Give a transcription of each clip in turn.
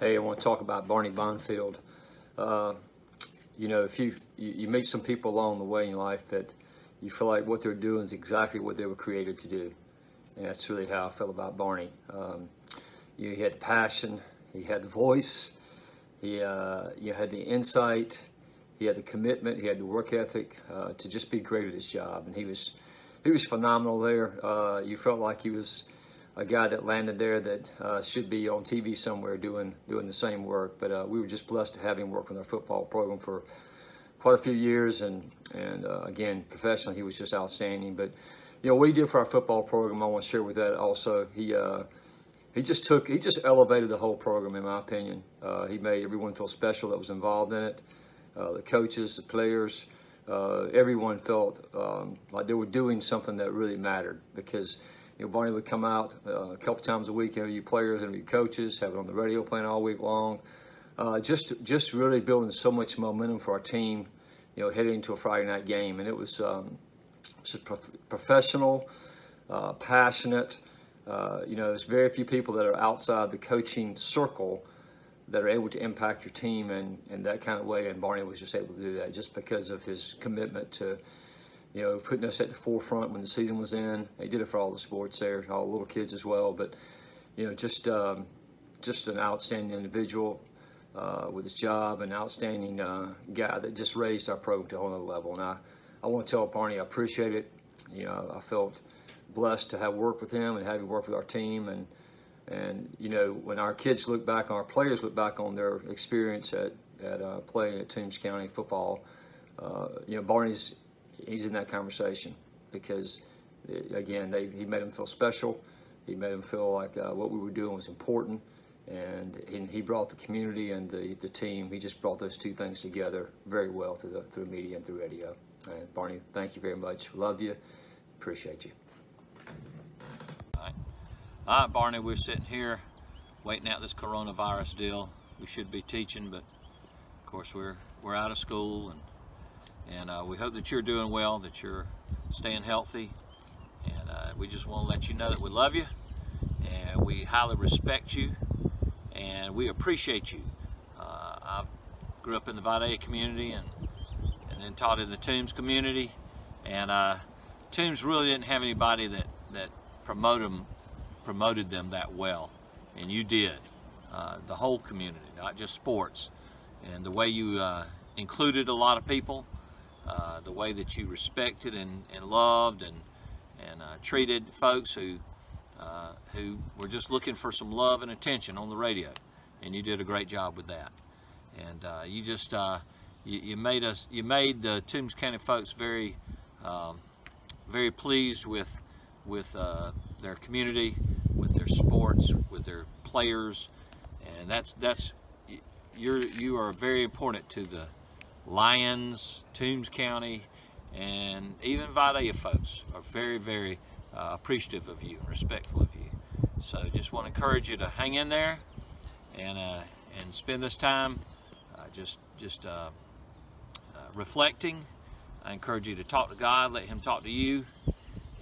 Hey, I want to talk about Barney Bonfield. You know, if you meet some people along the way in life that you feel like what they're doing is exactly what they were created to do, and that's really how I feel about Barney. He had the passion, he had the voice, he had the insight, he had the commitment, he had the work ethic to just be great at his job, and he was phenomenal there. You felt like he was a guy that landed there that should be on TV somewhere doing the same work. But we were just blessed to have him work with our football program for quite a few years, and again, professionally, he was just outstanding. But you know, what he did for our football program, I want to share with that also. He just elevated the whole program, in my opinion. He made everyone feel special that was involved in it. The coaches, the players, everyone felt like they were doing something that really mattered, because you know, Barney would come out a couple times a week, interview players, interview coaches, have it on the radio playing all week long. Just really building so much momentum for our team, you know, heading into a Friday night game. And it was just professional, passionate. You know, there's very few people that are outside the coaching circle that are able to impact your team in that kind of way. And Barney was just able to do that just because of his commitment to, you know, putting us at the forefront when the season was in. He did it for all the sports there, all the little kids as well. But, you know, just an outstanding individual with his job, an outstanding guy that just raised our program to a whole other level. And I want to tell Barney I appreciate it. You know, I felt blessed to have worked with him and have him work with our team. And you know, when our kids look back, our players look back on their experience at playing at Toombs County football, you know, he's in that conversation, because again, he made them feel special. He made them feel like what we were doing was important, and he brought the community and the team. He just brought those two things together very well through media and through radio. And Barney, thank you very much. Love you. Appreciate you. All right, Barney, we're sitting here waiting out this coronavirus deal. We should be teaching, but of course we're out of school, and we hope that you're doing well, that you're staying healthy, and we just want to let you know that we love you, and we highly respect you, and we appreciate you. I grew up in the Vidalia community and then taught in the Toombs community, and Toombs really didn't have anybody that promoted them that well, and you did. The whole community, not just sports, and the way you included a lot of people, the way that you respected and loved and treated folks who were just looking for some love and attention on the radio, and you did a great job with that. And you just you made the Toombs County folks very very pleased with their community, with their sports, with their players, and you are very important to the Lions, Toombs County, and even Vidalia folks are very, very appreciative of you and respectful of you. So just want to encourage you to hang in there and spend this time just reflecting. I encourage you to talk to God, let Him talk to you,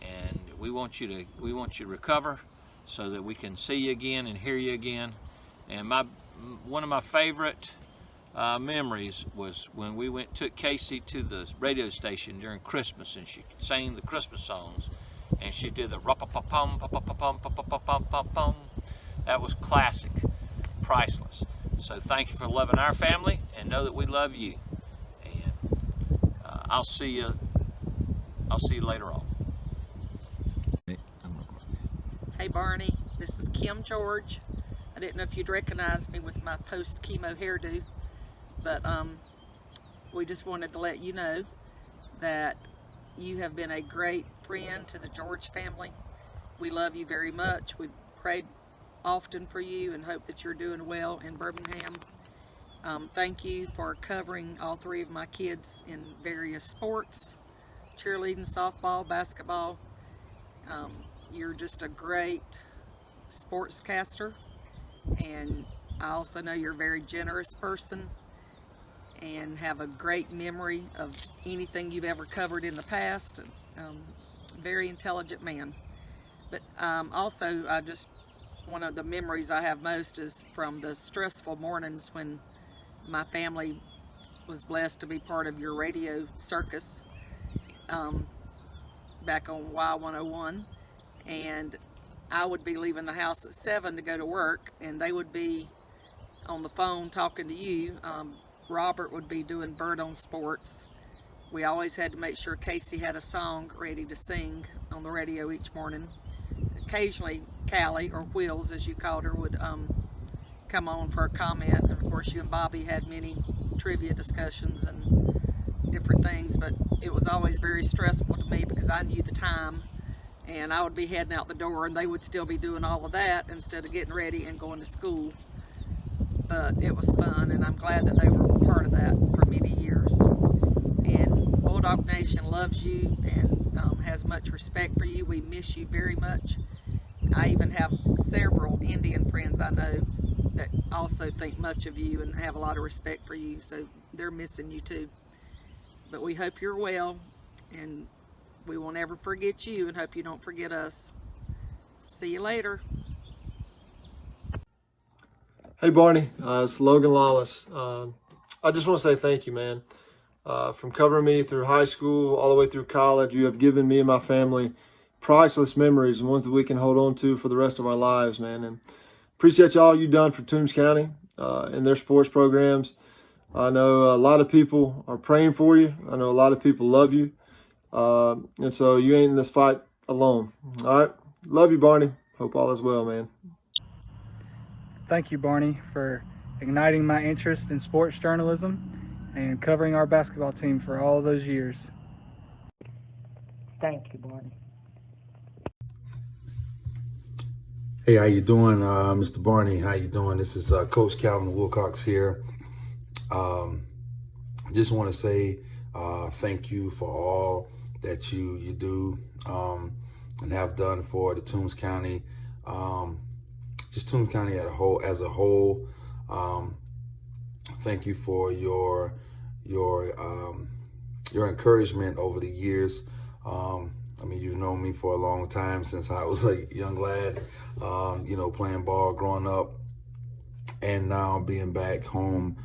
and we want you to recover so that we can see you again and hear you again. And one of my favorite memories was when we took Casey to the radio station during Christmas, and she sang the Christmas songs, and she did the rap-a-pa-pum, pa-pa-pa-pum, pa-pa-pum-pum-pum. That was classic, priceless. So thank you for loving our family, and know that we love you. And I'll see you later on. Hey Barney, this is Kim George. I didn't know if you'd recognize me with my post-chemo hairdo, but we just wanted to let you know that you have been a great friend to the George family. We love you very much. We've prayed often for you and hope that you're doing well in Birmingham. Thank you for covering all three of my kids in various sports, cheerleading, softball, basketball. You're just a great sportscaster, and I also know you're a very generous person and have a great memory of anything you've ever covered in the past. Very intelligent man. But also I just one of the memories I have most is from the stressful mornings when my family was blessed to be part of your radio circus back on Y101, and I would be leaving the house at 7 to go to work, and they would be on the phone talking to you. Robert would be doing Bird on Sports. We always had to make sure Casey had a song ready to sing on the radio each morning. Occasionally Callie, or Wheels as you called her, would come on for a comment, and of course you and Bobby had many trivia discussions and different things, but it was always very stressful to me because I knew the time, and I would be heading out the door and they would still be doing all of that instead of getting ready and going to school. But it was fun, and I'm glad that they were part of that for many years. And Bulldog Nation loves you and has much respect for you. We miss you very much. I even have several Indian friends I know that also think much of you and have a lot of respect for you, so they're missing you too. But we hope you're well, and we will never forget you, and hope you don't forget us. See you later. Hey Barney, it's Logan Lawless. I just want to say thank you, man. From covering me through high school all the way through college, you have given me and my family priceless memories, and ones that we can hold on to for the rest of our lives, man. And appreciate all you've done for Toombs County and their sports programs. I know a lot of people are praying for you. I know a lot of people love you. And so you ain't in this fight alone. All right. Love you, Barney. Hope all is well, man. Thank you, Barney, for igniting my interest in sports journalism and covering our basketball team for all those years. Thank you, Barney. Hey, how you doing, Mr. Barney? How you doing? This is Coach Calvin Wilcox here. Just want to say thank you for all that you do and have done for the Toombs County, just Toombs County as a whole. Thank you for your encouragement over the years. I mean, you've known me for a long time, since I was a young lad, playing ball growing up, and now being back home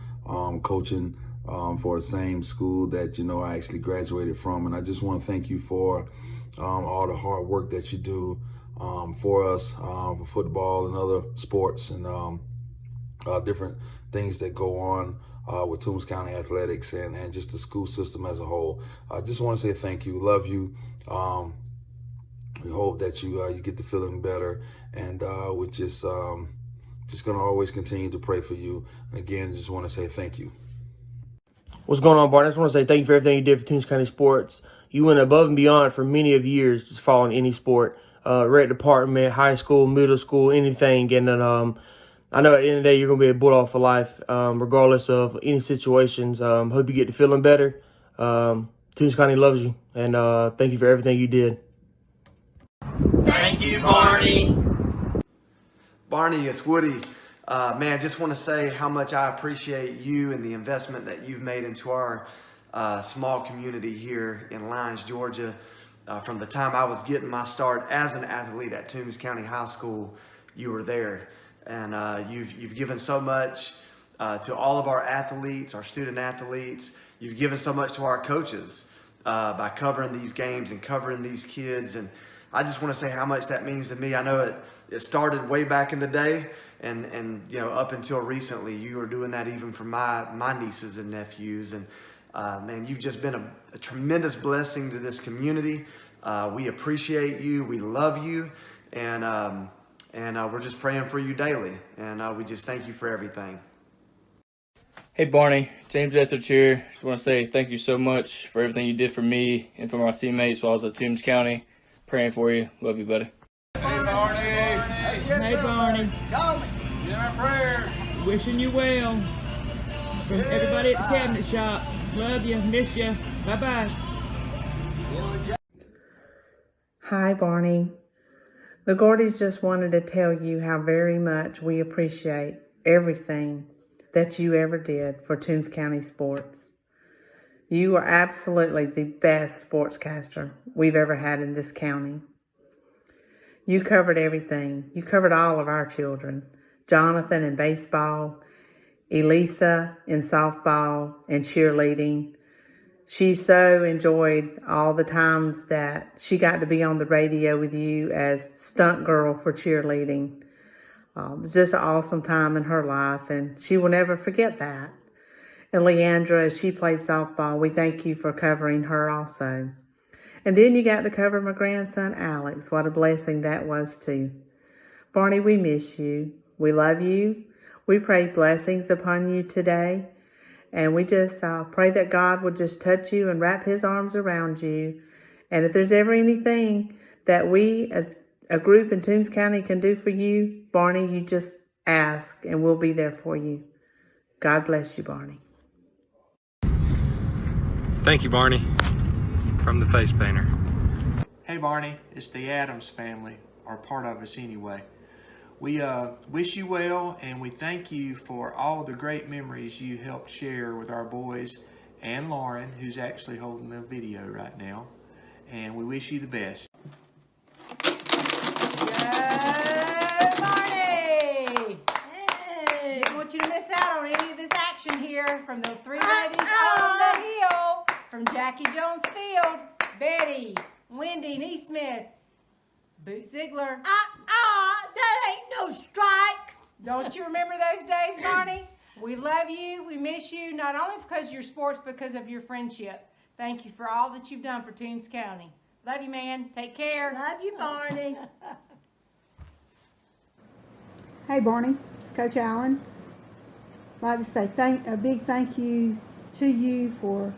coaching for the same school that, I actually graduated from. And I just want to thank you for all the hard work that you do for us, for football and other sports, and different things that go on with Toombs County athletics and just the school system as a whole. I just want to say thank you, love you. We hope that you get to feeling better, and we're just going to always continue to pray for you. And again, just want to say thank you. What's going on, Barney? I just want to say thank you for everything you did for Toombs County sports. You went above and beyond for many of years, just following any sport, rec department, high school, middle school, anything. And then I know at the end of the day you're going to be a Bulldog for life, regardless of any situations. Hope you get to feeling better. Toombs County loves you, and thank you for everything you did. Thank you, Barney. Barney, it's Woody. Man, just want to say how much I appreciate you and the investment that you've made into our small community here in Lyons, Georgia. From the time I was getting my start as an athlete at Toombs County High School, you were there. And you've given so much to all of our athletes, our student athletes. You've given so much to our coaches by covering these games and covering these kids. And I just want to say how much that means to me. I know it started way back in the day, and up until recently, you were doing that even for my nieces and nephews. And man, you've just been a tremendous blessing to this community. We appreciate you. We love you. And we're just praying for you daily. And we just thank you for everything. Hey Barney, James Etheridge here. Just want to say thank you so much for everything you did for me and for my teammates while I was at Toombs County. Praying for you. Love you, buddy. Hey, Barney. Hey, Barney. Call me. Give me a prayer. Wishing you well. From everybody at the cabinet shop. Love you. Miss you. Bye-bye. Hi, Barney. The Gordys just wanted to tell you how very much we appreciate everything that you ever did for Toombs County sports. You are absolutely the best sportscaster we've ever had in this county. You covered everything. You covered all of our children. Jonathan in baseball, Elisa in softball and cheerleading. She so enjoyed all the times that she got to be on the radio with you as stunt girl for cheerleading. It was just an awesome time in her life, and she will never forget that. And Leandra, as she played softball, we thank you for covering her also. And then you got to cover my grandson, Alex. What a blessing that was too. Barney, we miss you. We love you. We pray blessings upon you today. And we just pray that God will just touch you and wrap his arms around you. And if there's ever anything that we as a group in Toombs County can do for you, Barney, you just ask and we'll be there for you. God bless you, Barney. Thank you, Barney, from the Face Painter. Hey Barney, it's the Adams family, or part of us anyway. We wish you well, and we thank you for all the great memories you helped share with our boys and Lauren, who's actually holding the video right now. And we wish you the best. Good morning! Hey! Didn't want you to miss out on any of this action here from the three ladies on the hill, from Jackie Jones Field, Betty, Wendy Neesmith, Boot Ziegler. That ain't no strike. Don't you remember those days, Barney? We love you. We miss you, not only because of your sports, because of your friendship. Thank you for all that you've done for Toombs County. Love you, man. Take care. Love you, Barney. Hey, Barney. It's Coach Allen. I'd like to say a big thank you to you for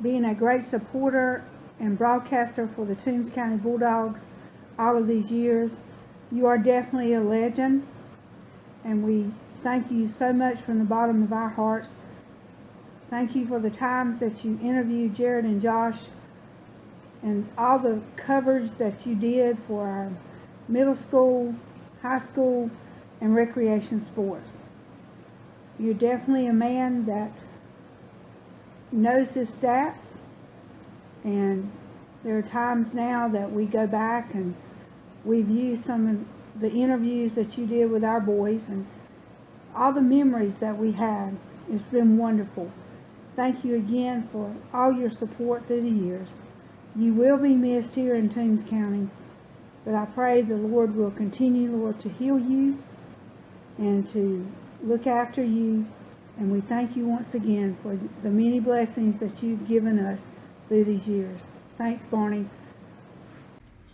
being a great supporter and broadcaster for the Toombs County Bulldogs all of these years. You are definitely a legend, and we thank you so much from the bottom of our hearts. Thank you for the times that you interviewed Jared and Josh and all the coverage that you did for our middle school, high school, and recreation sports. You're definitely a man that knows his stats, and there are times now that we go back and we view some of the interviews that you did with our boys and all the memories that we had. It's been wonderful. Thank you again for all your support through the years. You will be missed here in Toombs County, but I pray the Lord will continue, Lord, to heal you and to look after you. And we thank you once again for the many blessings that you've given us through these years. Thanks, Barney.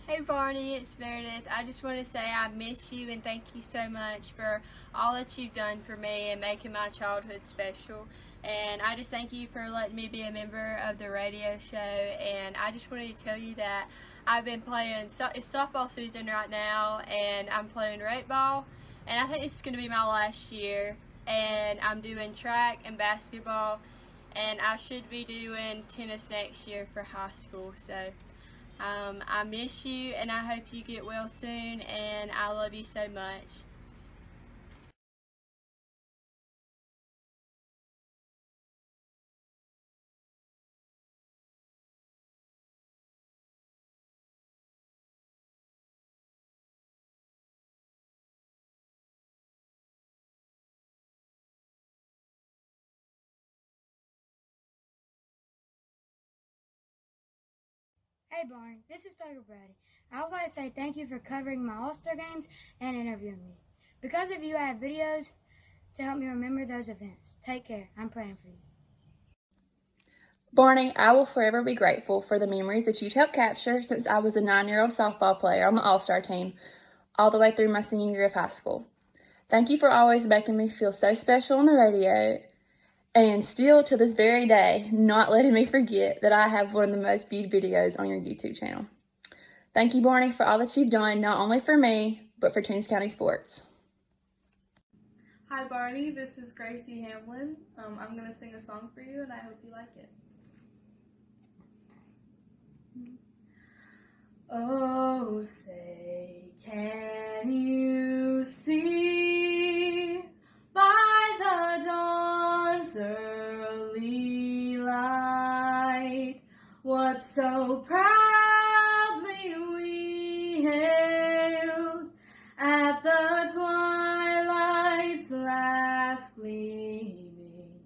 Hey Barney, it's Meredith. I just want to say I miss you and thank you so much for all that you've done for me and making my childhood special. And I just thank you for letting me be a member of the radio show. And I just wanted to tell you that I've been playing, it's softball season right now, and I'm playing rate ball. And I think this is going to be my last year. And I'm doing track and basketball. And I should be doing tennis next year for high school. So I miss you, and I hope you get well soon, and I love you so much. Hey Barney, this is Tucker Brady. I would like to say thank you for covering my All-Star games and interviewing me. Because of you, I have videos to help me remember those events. Take care. I'm praying for you. Barney, I will forever be grateful for the memories that you've helped capture since I was a 9-year-old softball player on the All-Star team, all the way through my senior year of high school. Thank you for always making me feel so special on the radio, and still to this very day, not letting me forget that I have one of the most viewed videos on your YouTube channel. Thank you, Barney, for all that you've done, not only for me, but for Toombs County sports. Hi Barney, this is Gracie Hamlin. I'm going to sing a song for you and I hope you like it. Oh, say, can you see by the dawn's early light what so proudly we hailed gleaming,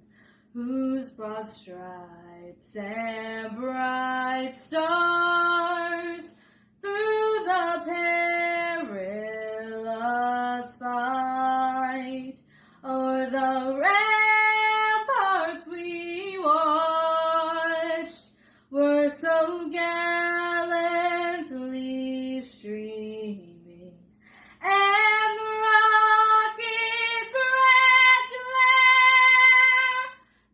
whose broad stripes and bright stars through the perilous fight o'er the ramparts we watched were so gallantly streaming, and the rocket's red glare,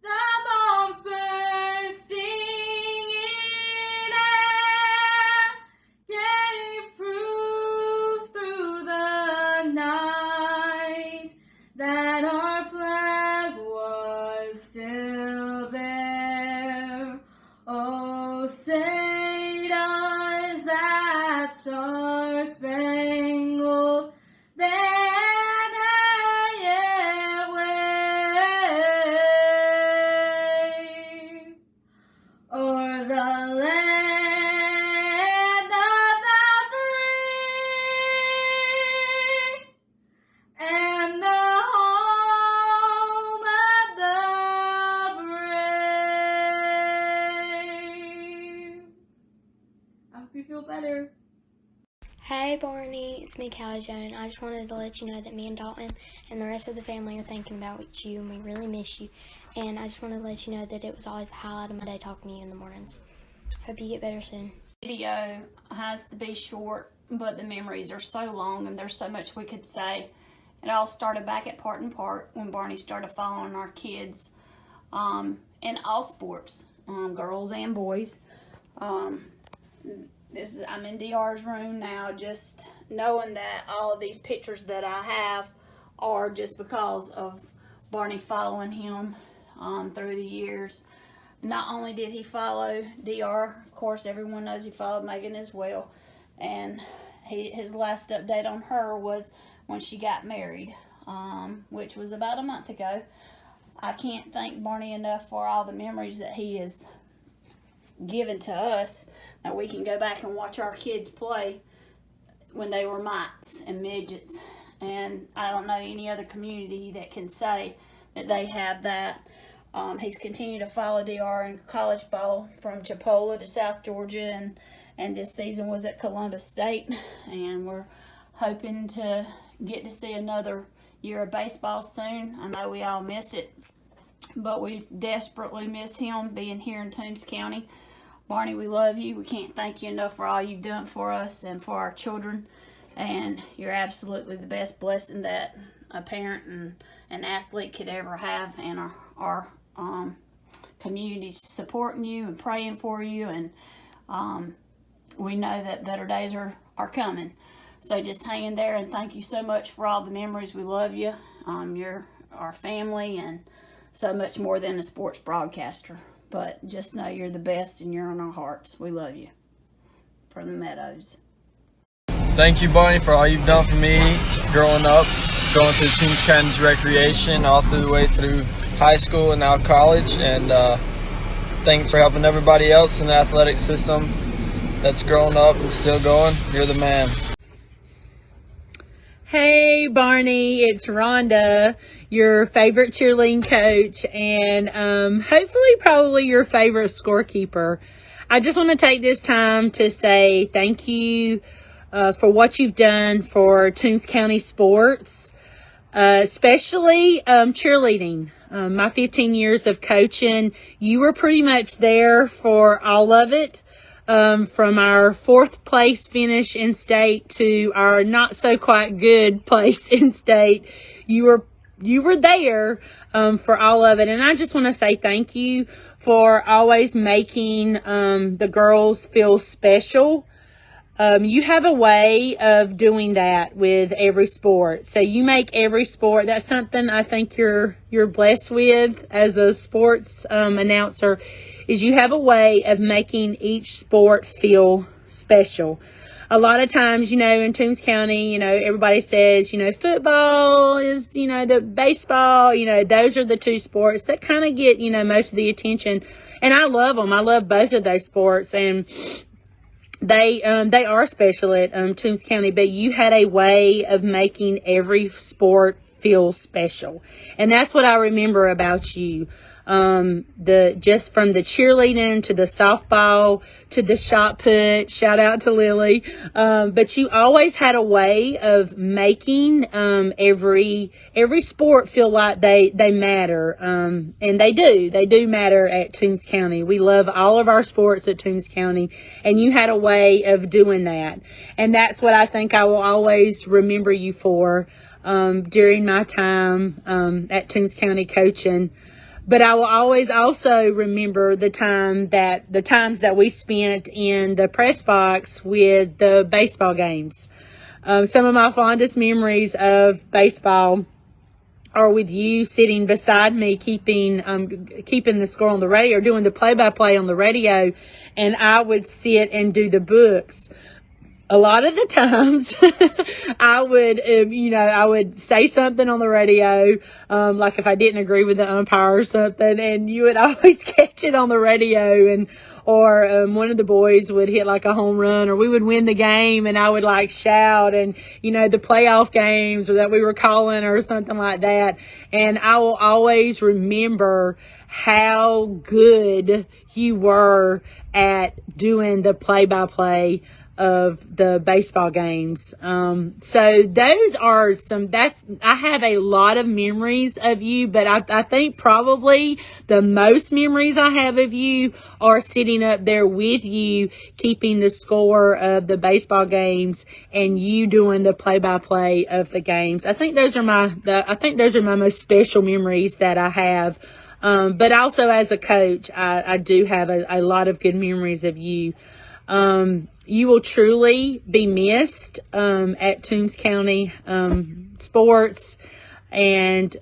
the bombs bursting in air, gave proof through the night that our flag was still there. Oh, say does that star-spangled banner yet wave o'er the land of the free and the home of the brave. I hope you feel better. Hey Barney, it's me, Callie Joan. I just wanted to let you know that me and Dalton and the rest of the family are thinking about you, and we really miss you. And I just wanted to let you know that it was always the highlight of my day talking to you in the mornings. Hope you get better soon. Video has to be short, but the memories are so long and there's so much we could say. It all started back at Part and Part when Barney started following our kids in all sports, girls and boys. I'm in DR's room now, just knowing that all of these pictures that I have are just because of Barney following him through the years. Not only did he follow DR, of course everyone knows he followed Megan as well, and his last update on her was when she got married, which was about a month ago. I can't thank Barney enough for all the memories that he has given to us, that we can go back and watch our kids play when they were mites and midgets. And I don't know any other community that can say that they have that. He's continued to follow DR in college ball from Chipola to South Georgia, and this season was at Columbus State, and we're hoping to get to see another year of baseball soon. I know we all miss it, but we desperately miss him being here in Toombs County. Barney, we love you. We can't thank you enough for all you've done for us and for our children, and you're absolutely the best blessing that a parent and an athlete could ever have, and our community supporting you and praying for you, and we know that better days are coming. So just hang in there, and thank you so much for all the memories. We love you. You're our family and so much more than a sports broadcaster. But just know you're the best and you're in our hearts. We love you. From the Meadows. Thank you, Barney, for all you've done for me growing up, going through Toombs County's recreation, all through the way through high school and now college. And thanks for helping everybody else in the athletic system that's growing up and still going. You're the man. Hey Barney, it's Rhonda, your favorite cheerleading coach, and hopefully probably your favorite scorekeeper. I just want to take this time to say thank you for what you've done for Toombs County sports, especially cheerleading. My 15 years of coaching, you were pretty much there for all of it. From our 4th place finish in state to our not so quite good place in state, you were there for all of it, and I just want to say thank you for always making the girls feel special. You have a way of doing that with every sport. So you make every sport, that's something I think you're blessed with as a sports announcer, is you have a way of making each sport feel special. A lot of times, in Toombs County, everybody says, football is, the baseball, those are the two sports that kind of get, most of the attention. And I love them. I love both of those sports. And they are special at Toombs County, but you had a way of making every sport feel special. And that's what I remember about you. Just from the cheerleading to the softball to the shot put, shout out to Lily. But you always had a way of making, every sport feel like they matter. And they do matter at Toombs County. We love all of our sports at Toombs County, and you had a way of doing that. And that's what I think I will always remember you for, during my time, at Toombs County coaching. But I will always also remember the times that we spent in the press box with the baseball games. Some of my fondest memories of baseball are with you sitting beside me, keeping the score on the radio, or doing the play-by-play on the radio, and I would sit and do the books. A lot of the times, I would say something on the radio, like if I didn't agree with the umpire or something, and you would always catch it on the radio, or one of the boys would hit like a home run, or we would win the game, and I would like shout, and the playoff games or that we were calling or something like that. And I will always remember how good you were at doing the play-by-play of the baseball games. So those are I have a lot of memories of you, but I think probably the most memories I have of you are sitting up there with you, keeping the score of the baseball games, and you doing the play-by-play of the games. I think those are my most special memories that I have. But also as a coach, I do have a lot of good memories of you. You will truly be missed at Toombs County sports, and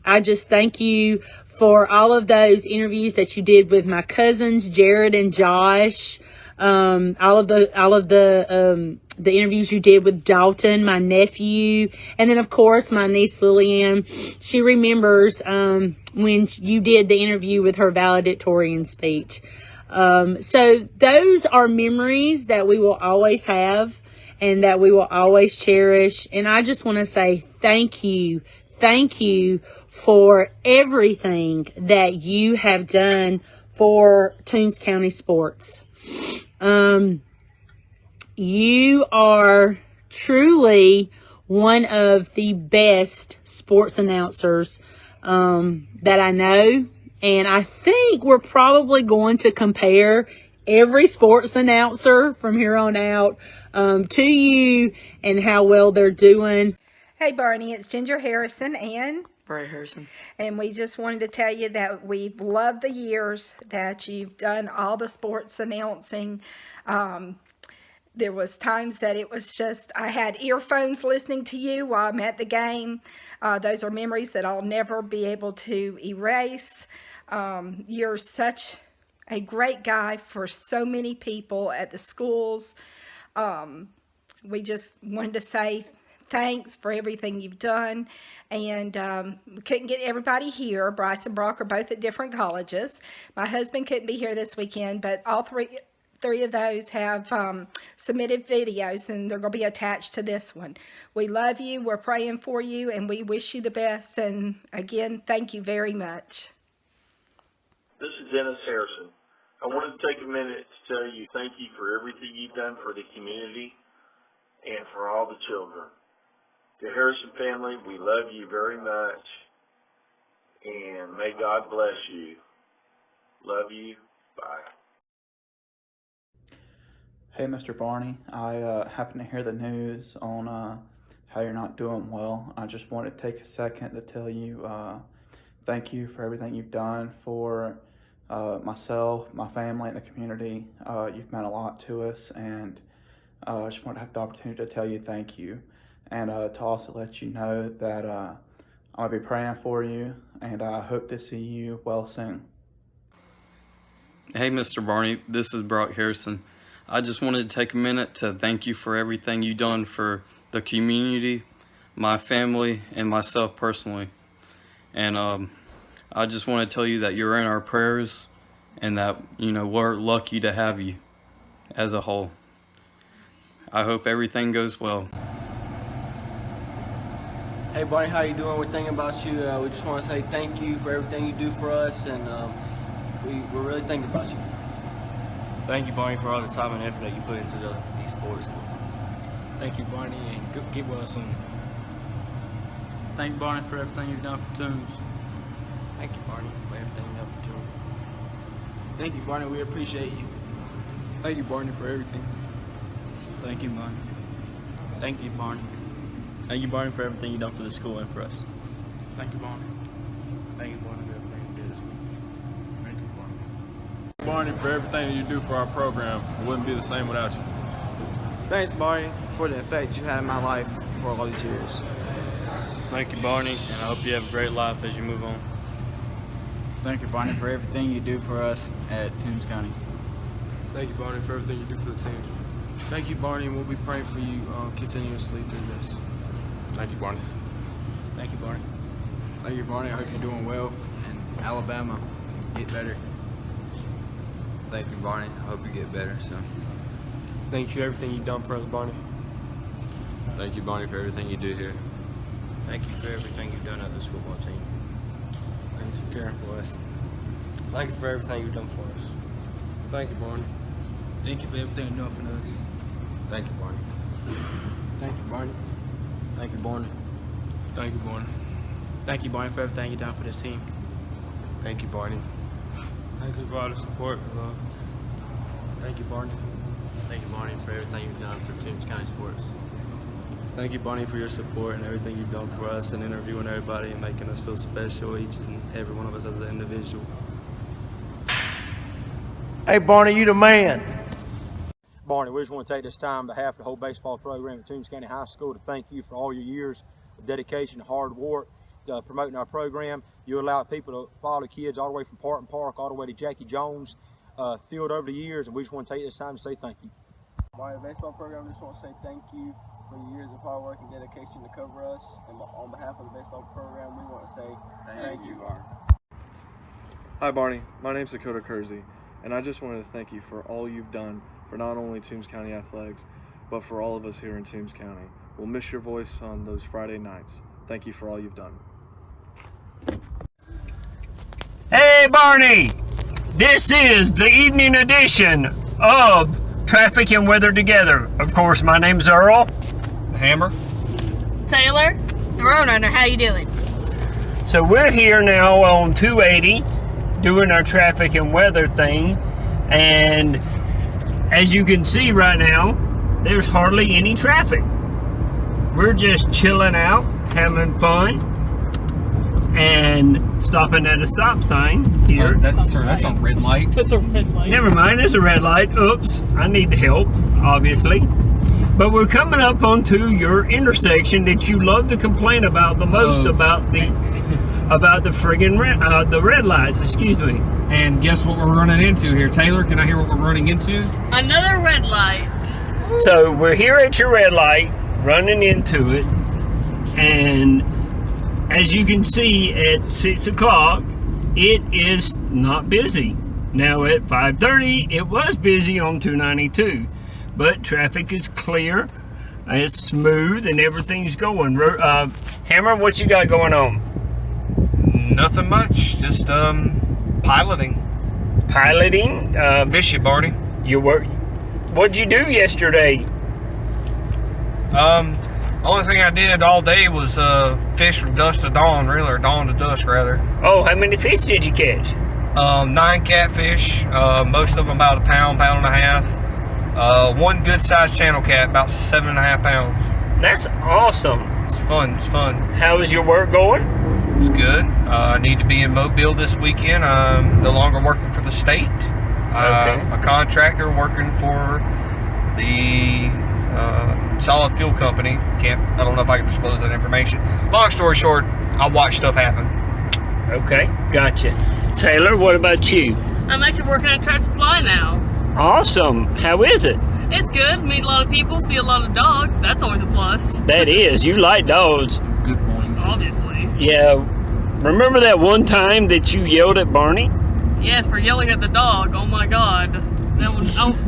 I just thank you for all of those interviews that you did with my cousins Jared and Josh. All of the interviews you did with Dalton, my nephew, and then of course my niece Lillian. She remembers when you did the interview with her valedictorian speech. So those are memories that we will always have and that we will always cherish. And I just want to say thank you for everything that you have done for Toombs County sports. You are truly one of the best sports announcers that I know. And I think we're probably going to compare every sports announcer from here on out to you and how well they're doing. Hey Barney, it's Ginger Harrison and Bray Harrison. And we just wanted to tell you that we've loved the years that you've done all the sports announcing. There was times that it was just, I had earphones listening to you while I'm at the game. Those are memories that I'll never be able to erase. You're such a great guy for so many people at the schools. We just wanted to say thanks for everything you've done. And we couldn't get everybody here. Bryce and Brock are both at different colleges. My husband couldn't be here this weekend, but all three of those have submitted videos, and they're going to be attached to this one. We love you, we're praying for you, and we wish you the best. And again, thank you very much. This is Dennis Harrison. I wanted to take a minute to tell you thank you for everything you've done for the community and for all the children. The Harrison family, we love you very much, and may God bless you. Love you. Bye. Hey, Mr. Barney, I happened to hear the news on how you're not doing well. I just wanted to take a second to tell you thank you for everything you've done for myself, my family, and the community. You've meant a lot to us, and I just want to have the opportunity to tell you thank you, and to also let you know that I'll be praying for you, and I hope to see you well soon. Hey, Mr. Barney, this is Brock Harrison. I just wanted to take a minute to thank you for everything you've done for the community, my family, and myself personally. And I just want to tell you that you're in our prayers, and that, we're lucky to have you as a whole. I hope everything goes well. Hey Barney, how you doing? We're thinking about you. We just want to say thank you for everything you do for us, and we're really thinking about you. Thank you, Barney, for all the time and effort that you put into these sports. Thank you, Barney, and get well soon. Thank you, Barney, for everything you've done for Toombs. Thank you, Barney, for everything you've done for Toombs. Thank you, Barney. We appreciate you. Thank you, Barney, for everything. Thank you, Barney. Thank you, Barney. Thank you, Barney, for everything you've done for the school and for us. Thank you, Barney. Thank you, Barney, for everything you did at school. Thank you, Barney. Barney, for everything you do for our program. It wouldn't be the same without you. Thanks, Barney, for the effect you had in my life for all these years. Thank you, Barney, and I hope you have a great life as you move on. Thank you, Barney, for everything you do for us at Toombs County. Thank you, Barney, for everything you do for the team. Thank you, Barney, and we'll be praying for you continuously through this. Thank you, Barney. Thank you, Barney. Thank you, Barney. I hope you're doing well, and Alabama, get better. Thank you, Barney. I hope you get better soon. Thank you for everything you've done for us, Barney. Thank you, Barney, for everything you do here. Thank you for everything you've done at this football team. Thanks for caring for us. Thank you for everything you've done for us. Thank you, Barney. Thank you for everything you've done for us. Thank you, Barney. Thank you, Barney. Thank you, Barney. Thank you, Barney. Thank you, Barney, for everything you've done for this team. Thank you, Barney. Thank you for all the support and love. Thank you, Barney. Thank you, Barney, for everything you've done for Toombs County Sports. Thank you, Barney, for your support and everything you've done for us and interviewing everybody and making us feel special, each and every one of us as an individual. Hey, Barney, you the man. Barney, we just want to take this time on behalf of the whole baseball program at Toombs County High School to thank you for all your years of dedication and hard work promoting our program. You allowed people to follow the kids all the way from Parton Park all the way to Jackie Jones Field over the years, and we just want to take this time to say thank you. Barney, the baseball program, just want to say thank you for your years of hard work and dedication to cover us. And on behalf of the baseball program, we want to say thank you, Barney. Hi, Barney. My name's Dakota Kersey, and I just wanted to thank you for all you've done for not only Toombs County athletics, but for all of us here in Toombs County. We'll miss your voice on those Friday nights. Thank you for all you've done. Hey, Barney! This is the evening edition of Traffic and Weather Together. Of course, my name's Earl. Hammer. Taylor, the Roadrunner, how you doing? So we're here now on 280 doing our traffic and weather thing, and as you can see right now, there's hardly any traffic. We're just chilling out, having fun, and stopping at a stop sign here. That's a red light. That's a red light. Never mind, it's a red light. Oops, I need help, obviously. But we're coming up onto your intersection that you love to complain about the most about the friggin' the red lights. Excuse me. And guess what we're running into here, Taylor? Can I hear what we're running into? Another red light. So we're here at your red light, running into it, and as you can see at 6 o'clock, it is not busy. Now at 5:30, it was busy on 292, but traffic is clear, it's smooth, and everything's going. Hammer, what you got going on? Nothing much, just piloting. Piloting? Miss you, Barney. You work. What'd you do yesterday? Only thing I did all day was fish from dusk to dawn, really, or dawn to dusk, rather. Oh, how many fish did you catch? 9 catfish, most of them about a pound and a half. One good-sized channel cat, about 7.5 pounds. That's awesome. It's fun. How is your work going? It's good. I need to be in Mobile this weekend. I'm no longer working for the state. I'm a contractor working for the solid fuel company. I don't know if I can disclose that information. Long story short, I watch stuff happen. Okay, gotcha. Taylor, what about you? I'm actually working at Tractor Supply now. Awesome. How is it? It's good. Meet a lot of people, see a lot of dogs. That's always a plus. That is. You like dogs. Good morning. Obviously. Yeah. Remember that one time that you yelled at Barney? Yes, for yelling at the dog. Oh my God.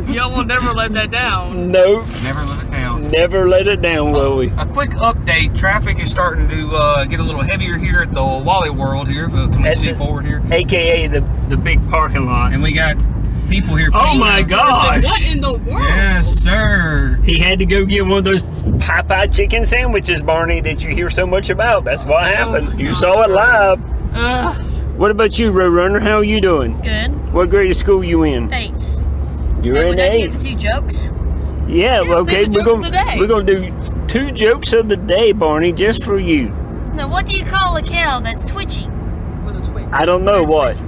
Y'all will never let that down. Nope. Never let it down. Never let it down, will we? A quick update. Traffic is starting to get a little heavier here at the Wally World here. Can we see forward here? AKA the big parking lot. And we got people here. Oh my gosh. What in the world? Yes, sir. He had to go get one of those Popeye chicken sandwiches, Barney, that you hear so much about. That's what happened. You saw it live. What about you, Roadrunner? How are you doing? Good. What grade of school you in? 8th. You're in 8th. Would I do the 2 jokes? Yeah, okay. We're gonna do 2 jokes of the day, Barney, just for you. Now, what do you call a cow that's twitchy? I don't know what.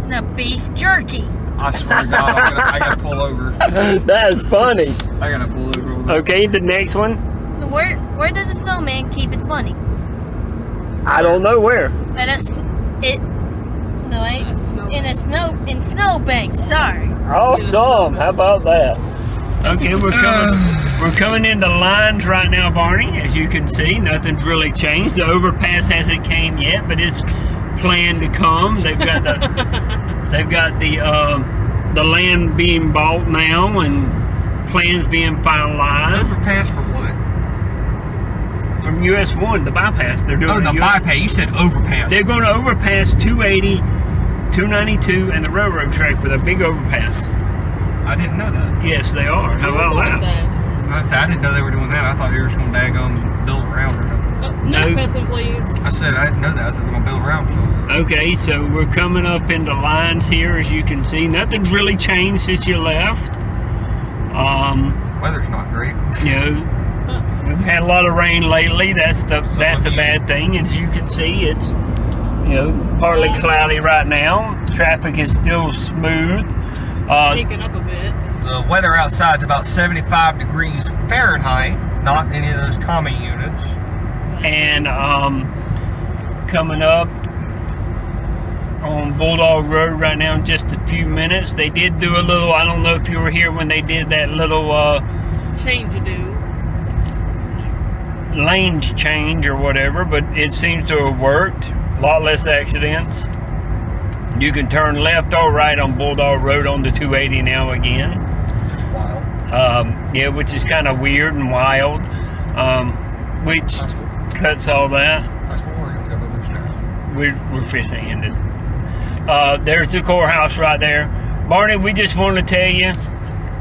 No, beef jerky. I swear to God, I gotta pull over. That's funny. I gotta pull over. Okay, the next one. Where does a snowman keep its money? I don't know where. In snowbanks. Sorry. Awesome. How about that? Okay, we're coming into lines right now, Barney. As you can see, nothing's really changed. The overpass hasn't came yet, but it's planned to come. They've got the land being bought now and plans being finalized. Overpass for what? From US 1, the bypass. They're doing the bypass. You said overpass. They're going to overpass 280, 292, and the railroad track with a big overpass. I didn't know that. Yes, they are. How about that? I didn't know they were doing that. I thought they were just going to build around or something. No cussing, please. I said I didn't know that. I said we're going to build around or something. Okay, so we're coming up into lines here, as you can see. Nothing's really changed since you left. Weather's not great. You know, we've had a lot of rain lately. That's the bad thing. As you can see, it's partly cloudy right now. Traffic is still smooth. Picking up a bit. The weather outside's about 75 degrees Fahrenheit, not any of those common units. And coming up on Bulldog Road right now in just a few minutes. They did do a little, I don't know if you were here when they did that little change to do. Lanes change or whatever, but it seems to have worked. A lot less accidents. You can turn left or right on Bulldog Road on the 280 now again. Just wild. Yeah, which is kind of weird and wild. Which cuts all that. We're fishing ended. There's the courthouse right there. Barney, we just want to tell you,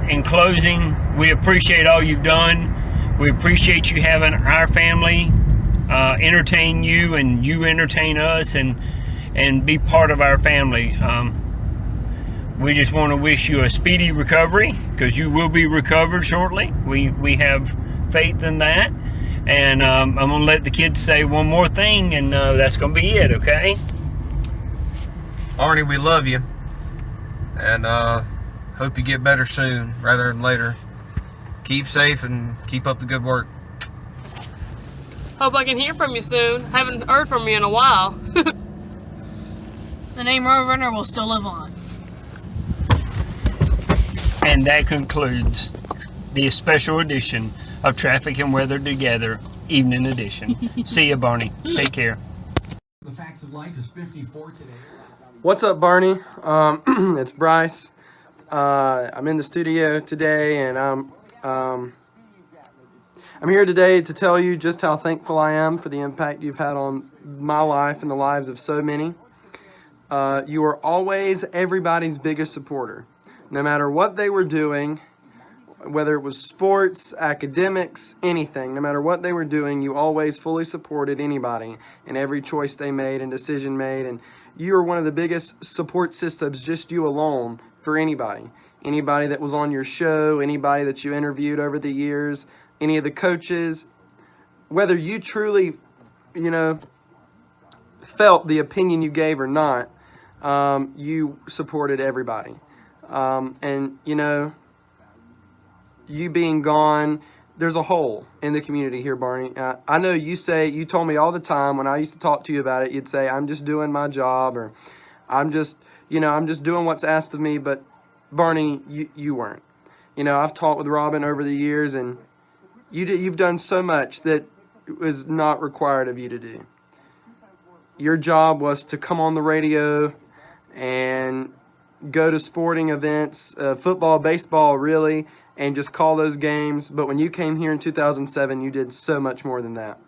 in closing, we appreciate all you've done. We appreciate you having our family entertain you and you entertain us and be part of our family. We just want to wish you a speedy recovery, because you will be recovered shortly. We have faith in that. And I'm going to let the kids say one more thing, and that's going to be it, okay? Barney, we love you. And hope you get better soon rather than later. Keep safe and keep up the good work. Hope I can hear from you soon. Haven't heard from you in a while. The name Roadrunner will still live on. And that concludes the special edition of Traffic and Weather Together, Evening Edition. See ya, Barney. Take care. The Facts of Life is 54 today. What's up, Barney? It's Bryce. I'm in the studio today, and I'm here today to tell you just how thankful I am for the impact you've had on my life and the lives of so many. You were always everybody's biggest supporter. No matter what they were doing, whether it was sports, academics, anything, no matter what they were doing, you always fully supported anybody in every choice they made and decision made. And you were one of the biggest support systems, just you alone, for anybody. Anybody that was on your show, anybody that you interviewed over the years, any of the coaches, whether you truly, felt the opinion you gave or not, you supported everybody. And you being gone, there's a hole in the community here, Barney. I know you told me all the time when I used to talk to you about it, you'd say, I'm just doing my job, or I'm just doing what's asked of me. But Barney, you weren't. I've talked with Robin over the years, and you've done so much that was not required of you to do. Your job was to come on the radio and go to sporting events, football, baseball, really, and just call those games. But when you came here in 2007, you did so much more than that.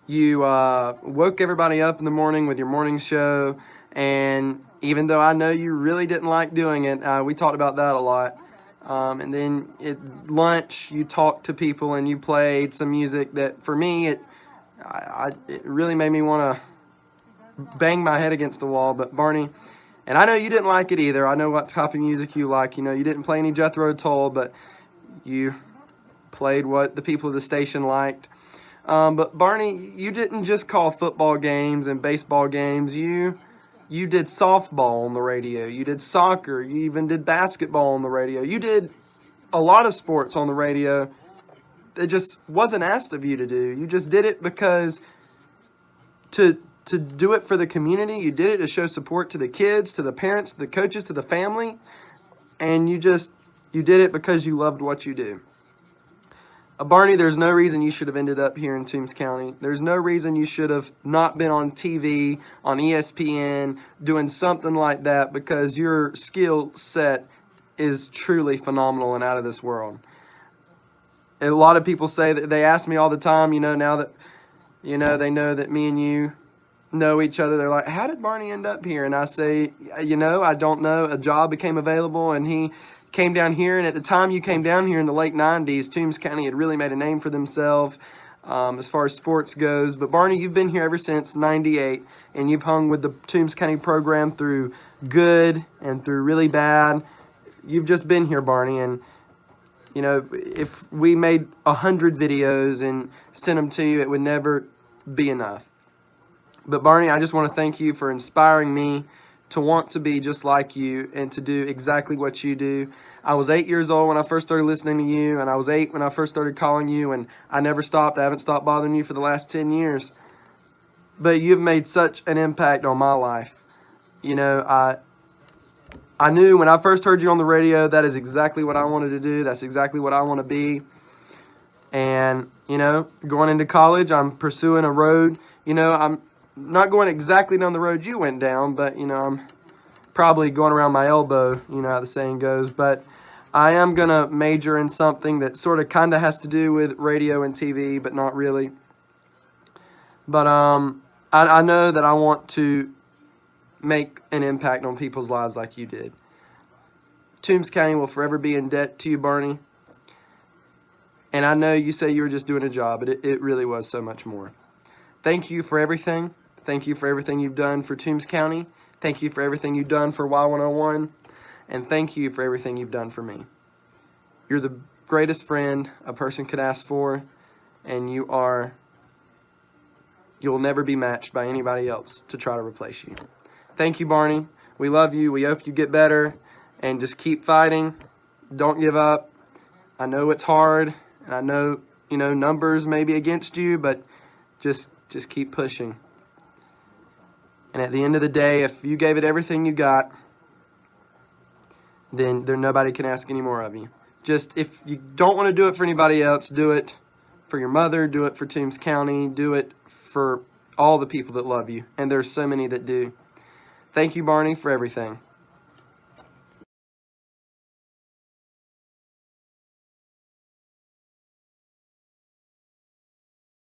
You woke everybody up in the morning with your morning show, and even though I know you really didn't like doing it, we talked about that a lot. And then at lunch, you talked to people and you played some music that, for me, it really made me want to bang my head against the wall. But Barney, and I know you didn't like it either. I know what type of music you like. You know, you didn't play any Jethro Tull, but you played what the people of the station liked. But Barney, you didn't just call football games and baseball games. You did softball on the radio. You did soccer. You even did basketball on the radio. You did a lot of sports on the radio that just wasn't asked of you to do. You just did it because to do it for the community. You did it to show support to the kids, to the parents, to the coaches, to the family. And you did it because you loved what you do. Barney, there's no reason you should have ended up here in Toombs County. There's no reason you should have not been on TV, on ESPN, doing something like that, because your skill set is truly phenomenal and out of this world. A lot of people say that, they ask me all the time, now that, they know that me and you know each other. They're like, how did Barney end up here? And I say, I don't know. A job became available and he came down here, and at the time you came down here in the late 90s, Toombs County had really made a name for themselves as far as sports goes. But Barney, you've been here ever since 98, and you've hung with the Toombs County program through good and through really bad. You've just been here, Barney, and if we made 100 videos and sent them to you, it would never be enough. But Barney, I just want to thank you for inspiring me to want to be just like you and to do exactly what you do. I was 8 years old when I first started listening to you, and I was 8 when I first started calling you, and I never stopped. I haven't stopped bothering you for the last 10 years. But you've made such an impact on my life. I knew when I first heard you on the radio, that is exactly what I wanted to do. That's exactly what I want to be. And, going into college, I'm pursuing a road. I'm not going exactly down the road you went down, but, I'm probably going around my elbow, how the saying goes. But I am going to major in something that sort of kind of has to do with radio and TV, but not really. But I know that I want to make an impact on people's lives like you did. Toombs County will forever be in debt to you, Barney. And I know you say you were just doing a job, but it really was so much more. Thank you for everything. Thank you for everything you've done for Toombs County. Thank you for everything you've done for Y101. And thank you for everything you've done for me. You're the greatest friend a person could ask for, and you'll never be matched by anybody else to try to replace you. Thank you, Barney. We love you. We hope you get better, and just keep fighting. Don't give up. I know it's hard, and I know, numbers may be against you, but just keep pushing. And at the end of the day, if you gave it everything you got, then nobody can ask any more of you. Just, if you don't want to do it for anybody else, do it for your mother, do it for Toombs County, do it for all the people that love you. And there's so many that do. Thank you, Barney, for everything.